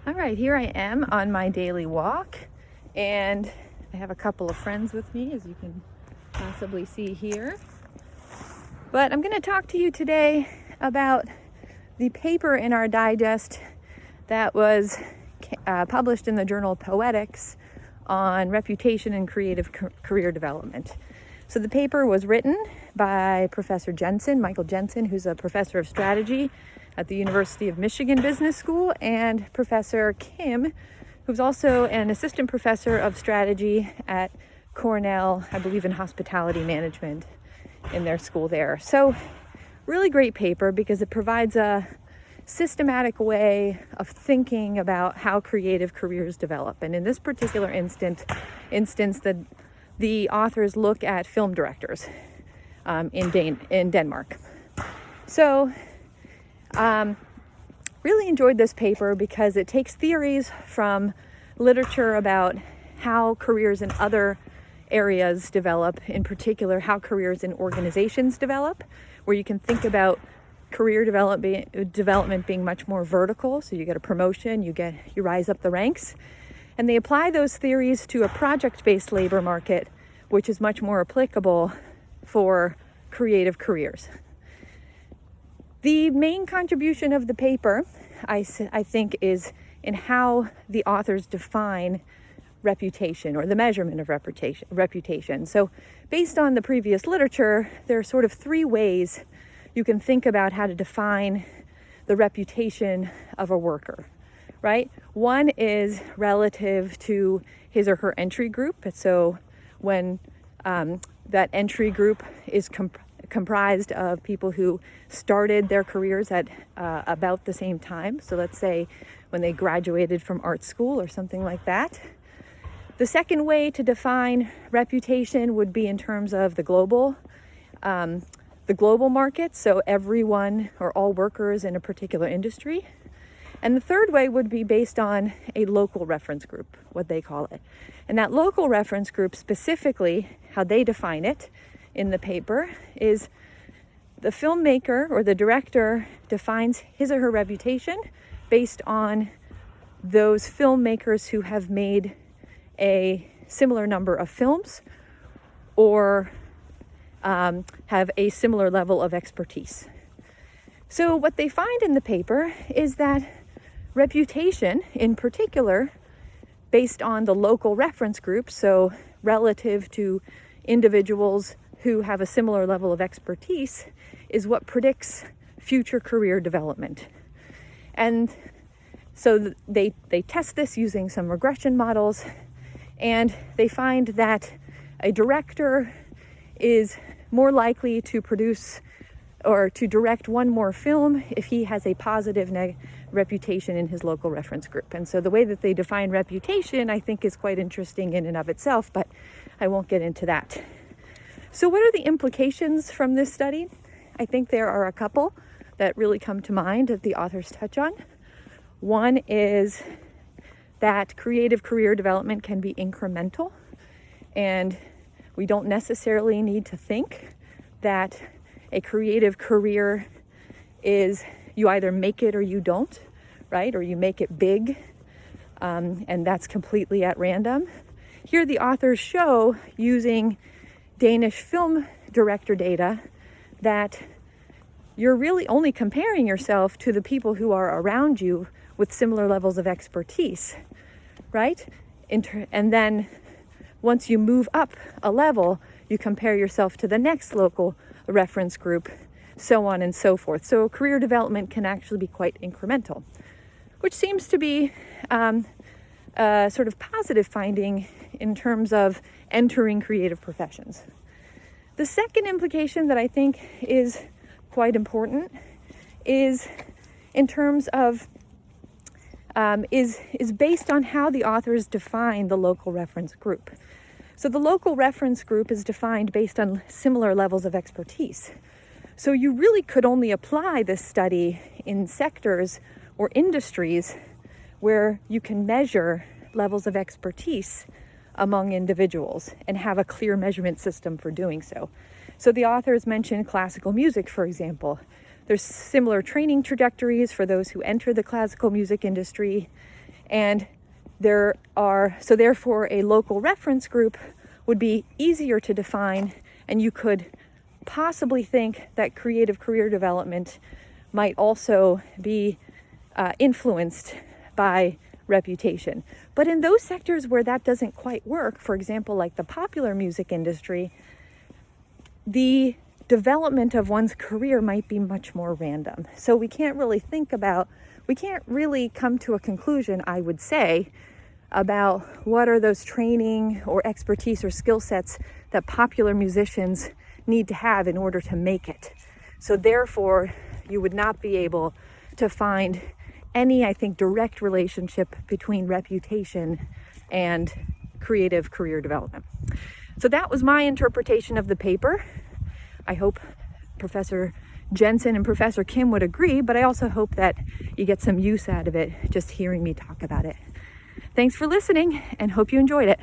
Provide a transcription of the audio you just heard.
All right, here I am on my daily walk, and I have a couple of friends with me, as you can possibly see here. But I'm going to talk to you today about the paper in our digest that was published in the journal Poetics on reputation and creative career development. So the paper was written by Professor Jensen, Michael Jensen, who's a professor of strategy at the University of Michigan Business School, and Professor Kim, who's also an assistant professor of strategy at Cornell, I believe in hospitality management in their school there. So really great paper because it provides a systematic way of thinking about how creative careers develop. And in this particular instance, the authors look at film directors in Denmark. So really enjoyed this paper because it takes theories from literature about how careers in other areas develop, in particular how careers in organizations develop, where you can think about career development being much more vertical. So you get a promotion, you rise up the ranks, and they apply those theories to a project-based labor market, which is much more applicable for creative careers. The main contribution of the paper, I think, is in how the authors define reputation or the measurement of reputation. So based on the previous literature, there are sort of three ways you can think about how to define the reputation of a worker, right? One is relative to his or her entry group. So when that entry group is comprised of people who started their careers at about the same time. So let's say when they graduated from art school or something like that. The second way to define reputation would be in terms of the global market, so everyone or all workers in a particular industry. And the third way would be based on a local reference group, what they call it. And that local reference group, specifically how they define it in the paper, is the filmmaker or the director defines his or her reputation based on those filmmakers who have made a similar number of films or have a similar level of expertise. So what they find in the paper is that reputation, in particular, based on the local reference group, so relative to individuals who have a similar level of expertise, is what predicts future career development. And so they test this using some regression models, and they find that a director is more likely to produce or to direct one more film if he has a positive reputation in his local reference group. And so the way that they define reputation, I think, is quite interesting in and of itself, but I won't get into that. So what are the implications from this study? I think there are a couple that really come to mind that the authors touch on. One is that creative career development can be incremental, and we don't necessarily need to think that a creative career is you either make it or you don't, right? Or you make it big, and that's completely at random. Here the authors show, using Danish film director data, that you're really only comparing yourself to the people who are around you with similar levels of expertise, right? And then once you move up a level, you compare yourself to the next local reference group, so on and so forth. So career development can actually be quite incremental, which seems to be a sort of positive finding in terms of entering creative professions. The second implication that I think is quite important is in terms of is based on how the authors define the local reference group. So the local reference group is defined based on similar levels of expertise. So you really could only apply this study in sectors or industries where you can measure levels of expertise among individuals and have a clear measurement system for doing so. So the authors mentioned classical music, for example. There's similar training trajectories for those who enter the classical music industry And so therefore a local reference group would be easier to define, and you could possibly think that creative career development might also be influenced by reputation. But in those sectors where that doesn't quite work, for example, like the popular music industry, the development of one's career might be much more random. So we can't really come to a conclusion, I would say, about what are those training or expertise or skill sets that popular musicians need to have in order to make it. So therefore, you would not be able to find any, I think, direct relationship between reputation and creative career development. So that was my interpretation of the paper. I hope Professor Jensen and Professor Kim would agree, but I also hope that you get some use out of it just hearing me talk about it. Thanks for listening, and hope you enjoyed it.